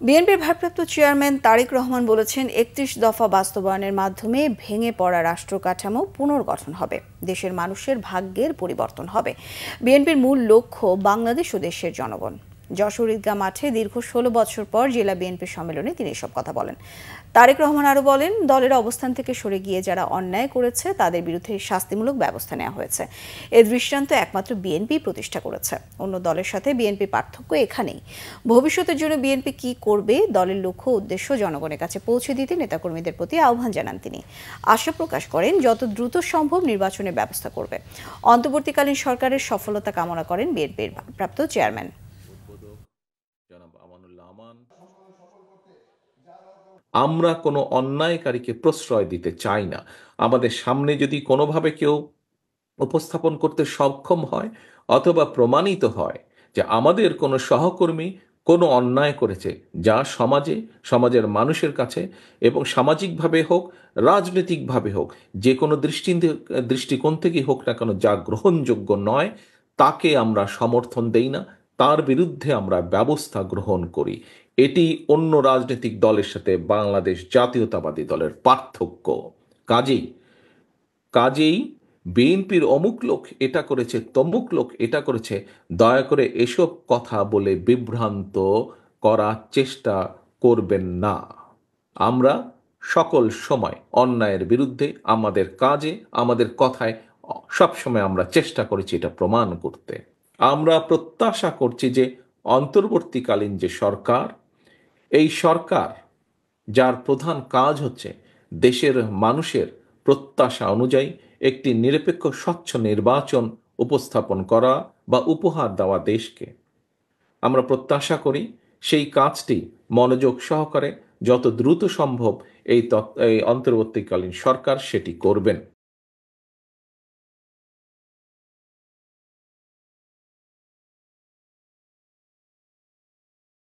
বিএনপির ভারপ্রাপ্ত চেয়ারম্যান তারেক রহমান বলেছেন ৩১ দফা বাস্তবায়নের মাধ্যমে ভেঙে পড়া রাষ্ট্র কাঠামো পুনর্গঠন হবে, দেশের মানুষের ভাগ্যের পরিবর্তন হবে। বিএনপির মূল লক্ষ্য বাংলাদেশ ও দেশের জনগণ। যশোর ঈদগাহ মাঠে দীর্ঘ ১৬ বছর পর জেলা বিএনপির সম্মেলনে তিনি এসব কথা বলেন। তারেক রহমান আরও বলেন, দলের অবস্থান থেকে সরে গিয়ে যারা অন্যায় করেছে তাদের বিরুদ্ধে শাস্তিমূলক ব্যবস্থা নেওয়া হয়েছে। এর দৃষ্টান্ত একমাত্র বিএনপি প্রতিষ্ঠা করেছে। অন্য দলের সাথে বিএনপির পার্থক্য এখানেই। ভবিষ্যতের জন্য বিএনপি কি করবে, দলের লক্ষ্য উদ্দেশ্য জনগণের কাছে পৌঁছে দিতে নেতাকর্মীদের প্রতি আহ্বান জানান তিনি। আশা প্রকাশ করেন যত দ্রুত সম্ভব নির্বাচনের ব্যবস্থা করবে। অন্তর্বর্তীকালীন সরকারের সফলতা কামনা করেন বিএনপির ভারপ্রাপ্ত চেয়ারম্যান। আমরা কোনো অন্যায়কারীকে প্রশ্রয় দিতে চাই না। আমাদের সামনে যদি কোনোভাবে কেউ উপস্থাপন করতে সক্ষম হয় অথবা প্রমাণিত হয় যে আমাদের কোনো সহকর্মী কোনো অন্যায় করেছে, যা সমাজের মানুষের কাছে এবং সামাজিকভাবে হোক, রাজনৈতিকভাবে হোক, যে কোনো দৃষ্টিকোণ থেকেই হোক না কেন, যা গ্রহণযোগ্য নয়, তাকে আমরা সমর্থন দেই না, তার বিরুদ্ধে আমরা ব্যবস্থা গ্রহণ করি। এটি অন্য রাজনৈতিক দলের সাথে বাংলাদেশ জাতীয়তাবাদী দলের পার্থক্য। কাজেই বিএনপির অমুক লোক এটা করেছে, তমুক লোক এটা করেছে, দয়া করে এসব কথা বলে বিভ্রান্ত করার চেষ্টা করবেন না। আমরা সকল সময় অন্যায়ের বিরুদ্ধে আমাদের কাজে, আমাদের কথায় সবসময় আমরা চেষ্টা করেছি এটা প্রমাণ করতে। আমরা প্রত্যাশা করছি যে অন্তর্বর্তীকালীন যে সরকার, এই সরকার যার প্রধান কাজ হচ্ছে দেশের মানুষের প্রত্যাশা অনুযায়ী একটি নিরপেক্ষ স্বচ্ছ নির্বাচন উপস্থাপন করা বা উপহার দেওয়া দেশকে, আমরা প্রত্যাশা করি সেই কাজটি মনোযোগ সহকারে যত দ্রুত সম্ভব এই অন্তর্বর্তীকালীন সরকার সেটি করবেন।